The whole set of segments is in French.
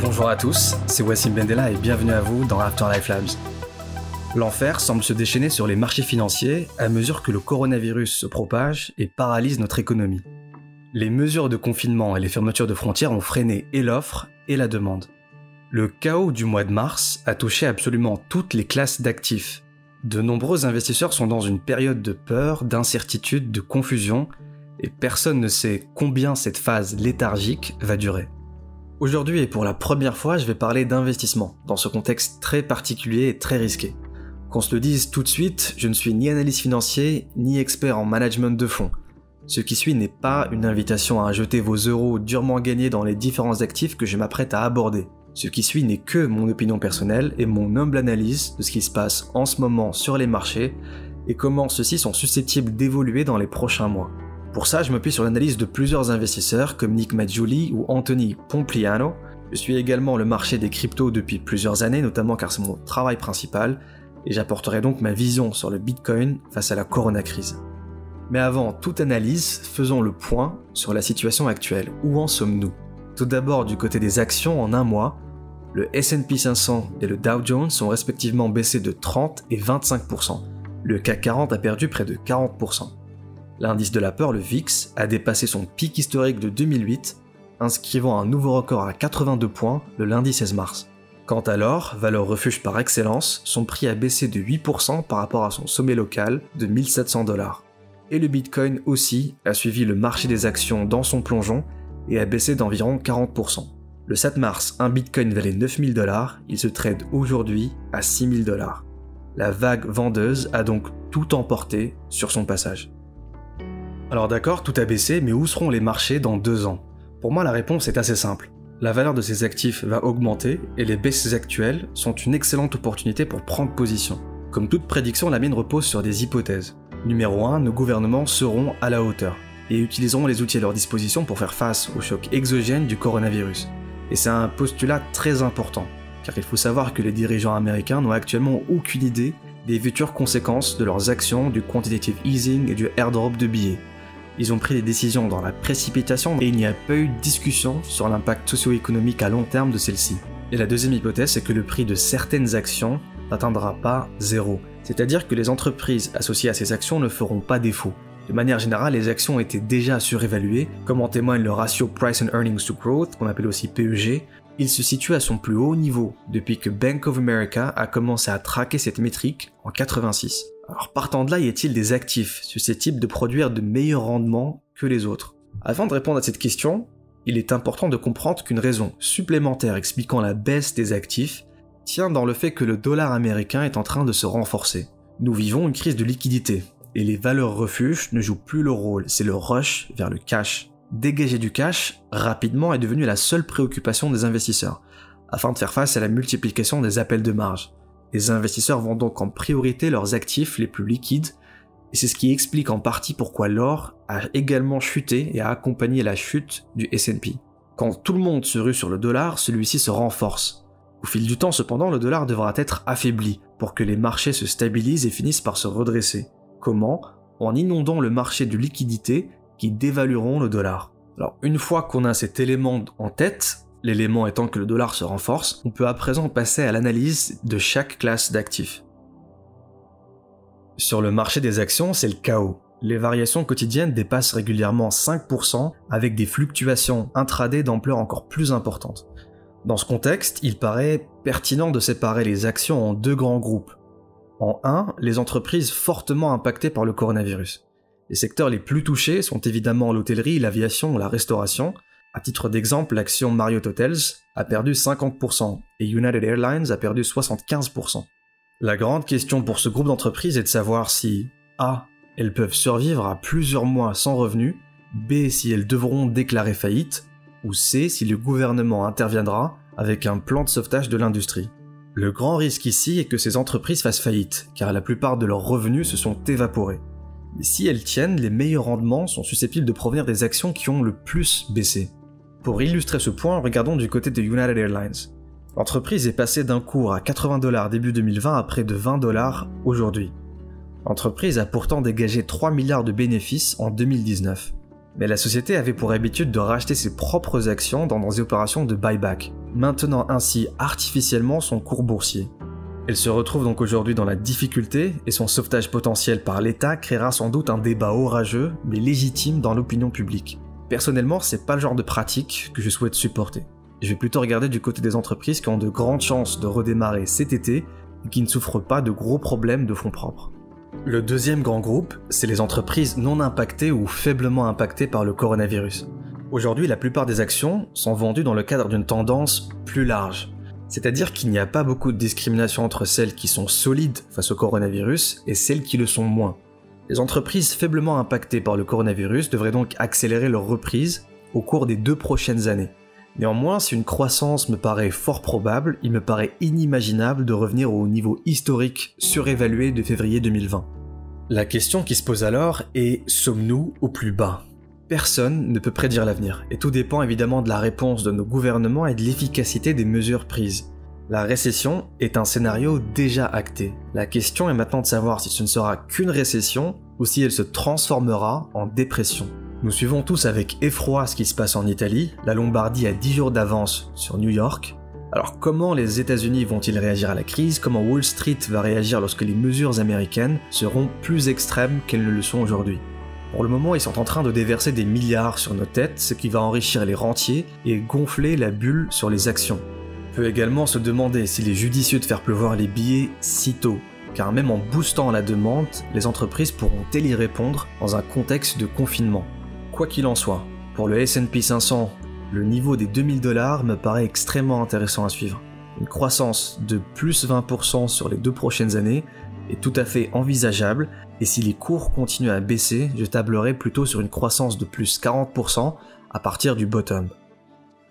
Bonjour à tous, c'est Wassim Bendela et bienvenue à vous dans Afterlife Labs. L'enfer semble se déchaîner sur les marchés financiers à mesure que le coronavirus se propage et paralyse notre économie. Les mesures de confinement et les fermetures de frontières ont freiné et l'offre et la demande. Le chaos du mois de mars a touché absolument toutes les classes d'actifs. De nombreux investisseurs sont dans une période de peur, d'incertitude, de confusion, et personne ne sait combien cette phase léthargique va durer. Aujourd'hui et pour la première fois, je vais parler d'investissement, dans ce contexte très particulier et très risqué. Qu'on se le dise tout de suite, je ne suis ni analyste financier, ni expert en management de fonds. Ce qui suit n'est pas une invitation à jeter vos euros durement gagnés dans les différents actifs que je m'apprête à aborder. Ce qui suit n'est que mon opinion personnelle et mon humble analyse de ce qui se passe en ce moment sur les marchés et comment ceux-ci sont susceptibles d'évoluer dans les prochains mois. Pour ça, je m'appuie sur l'analyse de plusieurs investisseurs comme Nick Maggiulli ou Anthony Pompliano. Je suis également le marché des cryptos depuis plusieurs années, notamment car c'est mon travail principal, et j'apporterai donc ma vision sur le Bitcoin face à la Corona-crise. Mais avant toute analyse, faisons le point sur la situation actuelle. Où en sommes-nous ? Tout d'abord, du côté des actions, en un mois, le S&P 500 et le Dow Jones sont respectivement baissés de 30 et 25%. Le CAC 40 a perdu près de 40%. L'indice de la peur, le VIX, a dépassé son pic historique de 2008, inscrivant un nouveau record à 82 points le lundi 16 mars. Quant à l'or, valeur refuge par excellence, son prix a baissé de 8% par rapport à son sommet local de 1700 $. Et le Bitcoin aussi a suivi le marché des actions dans son plongeon et a baissé d'environ 40%. Le 7 mars, un Bitcoin valait 9000 $, il se trade aujourd'hui à 6000 $. La vague vendeuse a donc tout emporté sur son passage. Alors d'accord, tout a baissé, mais où seront les marchés dans 2 ans ? Pour moi, la réponse est assez simple. La valeur de ces actifs va augmenter et les baisses actuelles sont une excellente opportunité pour prendre position. Comme toute prédiction, la mienne repose sur des hypothèses. Numéro 1, nos gouvernements seront à la hauteur et utiliseront les outils à leur disposition pour faire face au choc exogène du coronavirus. Et c'est un postulat très important, car il faut savoir que les dirigeants américains n'ont actuellement aucune idée des futures conséquences de leurs actions du quantitative easing et du airdrop de billets. Ils ont pris des décisions dans la précipitation et il n'y a pas eu de discussion sur l'impact socio-économique à long terme de celles-ci. Et la deuxième hypothèse, c'est que le prix de certaines actions n'atteindra pas 0. C'est-à-dire que les entreprises associées à ces actions ne feront pas défaut. De manière générale, les actions étaient déjà surévaluées, comme en témoigne le ratio Price and Earnings to Growth, qu'on appelle aussi PEG. Il se situe à son plus haut niveau depuis que Bank of America a commencé à traquer cette métrique en 86. Alors partant de là, y a-t-il des actifs susceptibles de produire de meilleurs rendements que les autres ? Avant de répondre à cette question, il est important de comprendre qu'une raison supplémentaire expliquant la baisse des actifs tient dans le fait que le dollar américain est en train de se renforcer. Nous vivons une crise de liquidité, et les valeurs refuges ne jouent plus leur rôle, c'est le rush vers le cash. Dégager du cash rapidement est devenu la seule préoccupation des investisseurs, afin de faire face à la multiplication des appels de marge. Les investisseurs vont donc en priorité leurs actifs les plus liquides, et c'est ce qui explique en partie pourquoi l'or a également chuté et a accompagné la chute du S&P. Quand tout le monde se rue sur le dollar, celui-ci se renforce. Au fil du temps cependant, le dollar devra être affaibli pour que les marchés se stabilisent et finissent par se redresser. Comment ? En inondant le marché de liquidités qui dévalueront le dollar. Alors une fois qu'on a cet élément en tête, l'élément étant que le dollar se renforce, on peut à présent passer à l'analyse de chaque classe d'actifs. Sur le marché des actions, c'est le chaos. Les variations quotidiennes dépassent régulièrement 5% avec des fluctuations intraday d'ampleur encore plus importantes. Dans ce contexte, il paraît pertinent de séparer les actions en 2 grands groupes. En 1, les entreprises fortement impactées par le coronavirus. Les secteurs les plus touchés sont évidemment l'hôtellerie, l'aviation ou la restauration. À titre d'exemple, l'action Marriott Hotels a perdu 50% et United Airlines a perdu 75%. La grande question pour ce groupe d'entreprises est de savoir si A. Elles peuvent survivre à plusieurs mois sans revenus, B. Si elles devront déclarer faillite, ou C. Si le gouvernement interviendra avec un plan de sauvetage de l'industrie. Le grand risque ici est que ces entreprises fassent faillite, car la plupart de leurs revenus se sont évaporés. Mais si elles tiennent, les meilleurs rendements sont susceptibles de provenir des actions qui ont le plus baissé. Pour illustrer ce point, regardons du côté de United Airlines. L'entreprise est passée d'un cours à 80 $ début 2020 à près de 20 $ aujourd'hui. L'entreprise a pourtant dégagé 3 milliards de bénéfices en 2019. Mais la société avait pour habitude de racheter ses propres actions dans des opérations de buyback. maintenant ainsi artificiellement son cours boursier. Elle se retrouve donc aujourd'hui dans la difficulté et son sauvetage potentiel par l'État créera sans doute un débat orageux mais légitime dans l'opinion publique. Personnellement, c'est pas le genre de pratique que je souhaite supporter. Je vais plutôt regarder du côté des entreprises qui ont de grandes chances de redémarrer cet été et qui ne souffrent pas de gros problèmes de fonds propres. Le deuxième grand groupe, c'est les entreprises non impactées ou faiblement impactées par le coronavirus. Aujourd'hui, la plupart des actions sont vendues dans le cadre d'une tendance plus large. C'est-à-dire qu'il n'y a pas beaucoup de discrimination entre celles qui sont solides face au coronavirus et celles qui le sont moins. Les entreprises faiblement impactées par le coronavirus devraient donc accélérer leur reprise au cours des 2 prochaines années. Néanmoins, si une croissance me paraît fort probable, il me paraît inimaginable de revenir au niveau historique surévalué de février 2020. La question qui se pose alors est, sommes-nous au plus bas ? Personne ne peut prédire l'avenir, et tout dépend évidemment de la réponse de nos gouvernements et de l'efficacité des mesures prises. La récession est un scénario déjà acté. La question est maintenant de savoir si ce ne sera qu'une récession ou si elle se transformera en dépression. Nous suivons tous avec effroi ce qui se passe en Italie, la Lombardie a 10 jours d'avance sur New York. Alors comment les États-Unis vont-ils réagir à la crise ? Comment Wall Street va réagir lorsque les mesures américaines seront plus extrêmes qu'elles ne le sont aujourd'hui ? Pour le moment, ils sont en train de déverser des milliards sur nos têtes, ce qui va enrichir les rentiers et gonfler la bulle sur les actions. On peut également se demander s'il est judicieux de faire pleuvoir les billets si tôt, car même en boostant la demande, les entreprises pourront-elles y répondre dans un contexte de confinement ? Quoi qu'il en soit, pour le S&P 500, le niveau des 2000 $ me paraît extrêmement intéressant à suivre. Une croissance de plus 20% sur les 2 prochaines années est tout à fait envisageable, et si les cours continuent à baisser, je tablerai plutôt sur une croissance de plus 40% à partir du bottom.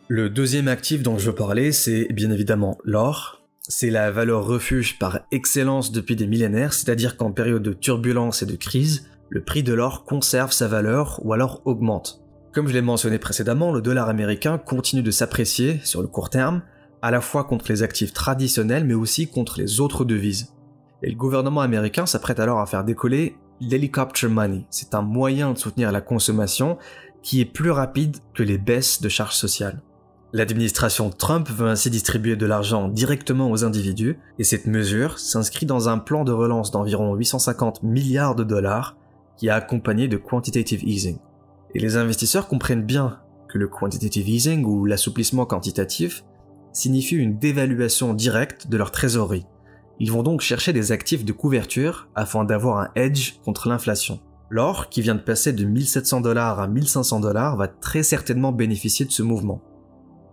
Le deuxième actif dont je veux parler, c'est bien évidemment l'or. C'est la valeur refuge par excellence depuis des millénaires, c'est-à-dire qu'en période de turbulence et de crise, le prix de l'or conserve sa valeur ou alors augmente. Comme je l'ai mentionné précédemment, le dollar américain continue de s'apprécier sur le court terme, à la fois contre les actifs traditionnels mais aussi contre les autres devises. Et le gouvernement américain s'apprête alors à faire décoller l'helicopter money. C'est un moyen de soutenir la consommation qui est plus rapide que les baisses de charges sociales. L'administration Trump veut ainsi distribuer de l'argent directement aux individus, et cette mesure s'inscrit dans un plan de relance d'environ 850 milliards de dollars qui a accompagné de quantitative easing. Et les investisseurs comprennent bien que le quantitative easing ou l'assouplissement quantitatif signifie une dévaluation directe de leur trésorerie. Ils vont donc chercher des actifs de couverture afin d'avoir un hedge contre l'inflation. L'or, qui vient de passer de 1700 $ à 1500 $, va très certainement bénéficier de ce mouvement.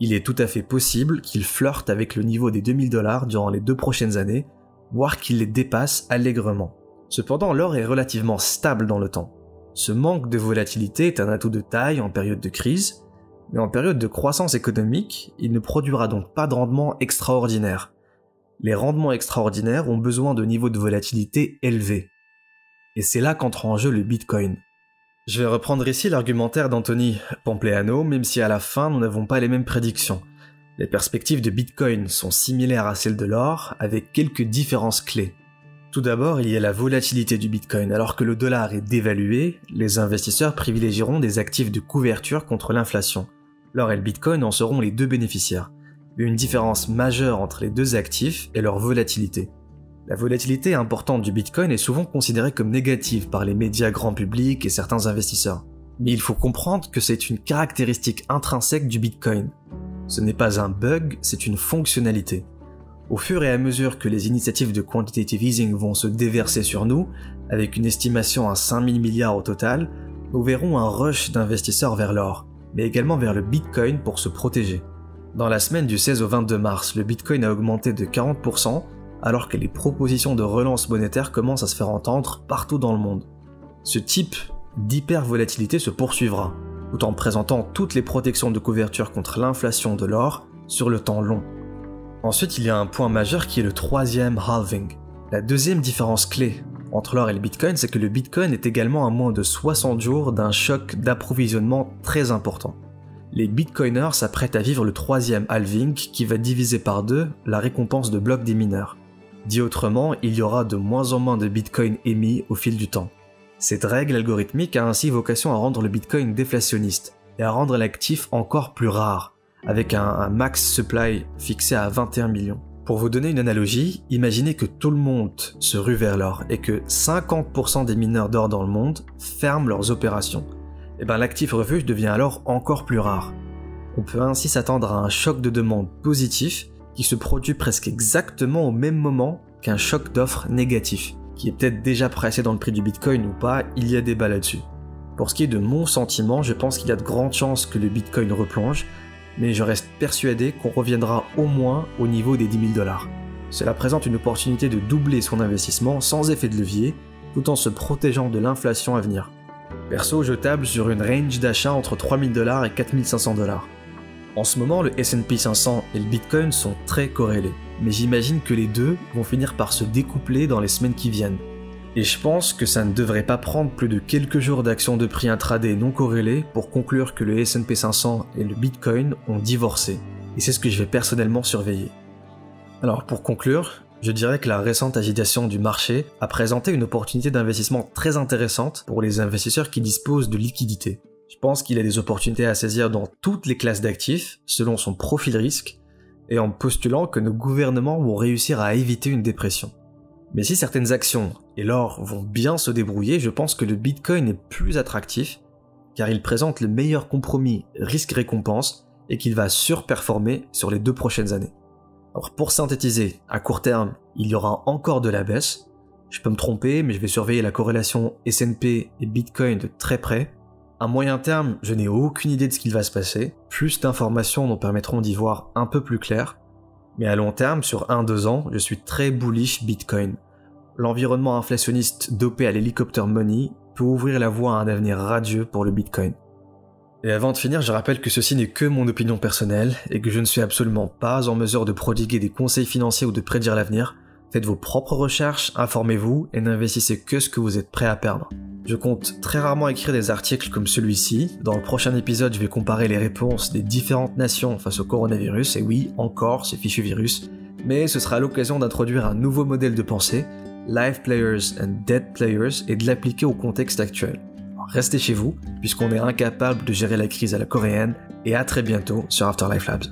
Il est tout à fait possible qu'il flirte avec le niveau des 2000 $ durant les 2 prochaines années, voire qu'il les dépasse allègrement. Cependant, l'or est relativement stable dans le temps. Ce manque de volatilité est un atout de taille en période de crise, mais en période de croissance économique, il ne produira donc pas de rendement extraordinaire. Les rendements extraordinaires ont besoin de niveaux de volatilité élevés. Et c'est là qu'entre en jeu le Bitcoin. Je vais reprendre ici l'argumentaire d'Anthony Pompliano, même si à la fin nous n'avons pas les mêmes prédictions. Les perspectives de Bitcoin sont similaires à celles de l'or, avec quelques différences clés. Tout d'abord, il y a la volatilité du Bitcoin. Alors que le dollar est dévalué, les investisseurs privilégieront des actifs de couverture contre l'inflation. L'or et le Bitcoin en seront les 2 bénéficiaires. Mais une différence majeure entre les 2 actifs est leur volatilité. La volatilité importante du Bitcoin est souvent considérée comme négative par les médias grand public et certains investisseurs. Mais il faut comprendre que c'est une caractéristique intrinsèque du Bitcoin. Ce n'est pas un bug, c'est une fonctionnalité. Au fur et à mesure que les initiatives de quantitative easing vont se déverser sur nous, avec une estimation à 5000 milliards au total, nous verrons un rush d'investisseurs vers l'or, mais également vers le Bitcoin pour se protéger. Dans la semaine du 16 au 22 mars, le Bitcoin a augmenté de 40%, alors que les propositions de relance monétaire commencent à se faire entendre partout dans le monde. Ce type d'hypervolatilité se poursuivra, tout en présentant toutes les protections de couverture contre l'inflation de l'or sur le temps long. Ensuite, il y a un point majeur qui est le 3e halving. La deuxième différence clé entre l'or et le Bitcoin, c'est que le Bitcoin est également à moins de 60 jours d'un choc d'approvisionnement très important. Les Bitcoiners s'apprêtent à vivre le 3e halving qui va diviser par 2 la récompense de blocs des mineurs. Dit autrement, il y aura de moins en moins de Bitcoin émis au fil du temps. Cette règle algorithmique a ainsi vocation à rendre le Bitcoin déflationniste et à rendre l'actif encore plus rare, avec un max supply fixé à 21 millions. Pour vous donner une analogie, imaginez que tout le monde se rue vers l'or et que 50% des mineurs d'or dans le monde ferment leurs opérations. Et bien l'actif refuge devient alors encore plus rare. On peut ainsi s'attendre à un choc de demande positif qui se produit presque exactement au même moment qu'un choc d'offres négatif, qui est peut-être déjà pricé dans le prix du Bitcoin ou pas, il y a débat là-dessus. Pour ce qui est de mon sentiment, je pense qu'il y a de grandes chances que le Bitcoin replonge, mais je reste persuadé qu'on reviendra au moins au niveau des 10 000 $. Cela présente une opportunité de doubler son investissement sans effet de levier, tout en se protégeant de l'inflation à venir. Perso, je table sur une range d'achat entre 3 000 $ et 4 500 $. En ce moment, le S&P 500 et le Bitcoin sont très corrélés, mais j'imagine que les deux vont finir par se découpler dans les semaines qui viennent. Et je pense que ça ne devrait pas prendre plus de quelques jours d'action de prix intraday non corrélées pour conclure que le S&P 500 et le Bitcoin ont divorcé. Et c'est ce que je vais personnellement surveiller. Alors pour conclure, je dirais que la récente agitation du marché a présenté une opportunité d'investissement très intéressante pour les investisseurs qui disposent de liquidités. Je pense qu'il y a des opportunités à saisir dans toutes les classes d'actifs, selon son profil risque, et en postulant que nos gouvernements vont réussir à éviter une dépression. Mais si certaines actions et l'or vont bien se débrouiller, je pense que le Bitcoin est plus attractif, car il présente le meilleur compromis risque-récompense et qu'il va surperformer sur les 2 prochaines années. Alors pour synthétiser, à court terme, il y aura encore de la baisse. Je peux me tromper, mais je vais surveiller la corrélation S&P et Bitcoin de très près. À moyen terme, je n'ai aucune idée de ce qu'il va se passer. Plus d'informations nous permettront d'y voir un peu plus clair. Mais à long terme, sur 1-2 ans, je suis très bullish Bitcoin. L'environnement inflationniste dopé à l'helicopter money peut ouvrir la voie à un avenir radieux pour le Bitcoin. Et avant de finir, je rappelle que ceci n'est que mon opinion personnelle et que je ne suis absolument pas en mesure de prodiguer des conseils financiers ou de prédire l'avenir. Faites vos propres recherches, informez-vous et n'investissez que ce que vous êtes prêt à perdre. Je compte très rarement écrire des articles comme celui-ci. Dans le prochain épisode, je vais comparer les réponses des différentes nations face au coronavirus, et oui, encore ce fichu virus. Mais ce sera l'occasion d'introduire un nouveau modèle de pensée, Live Players and Dead Players, et de l'appliquer au contexte actuel. Alors restez chez vous, puisqu'on est incapable de gérer la crise à la coréenne, et à très bientôt sur After Life Labs.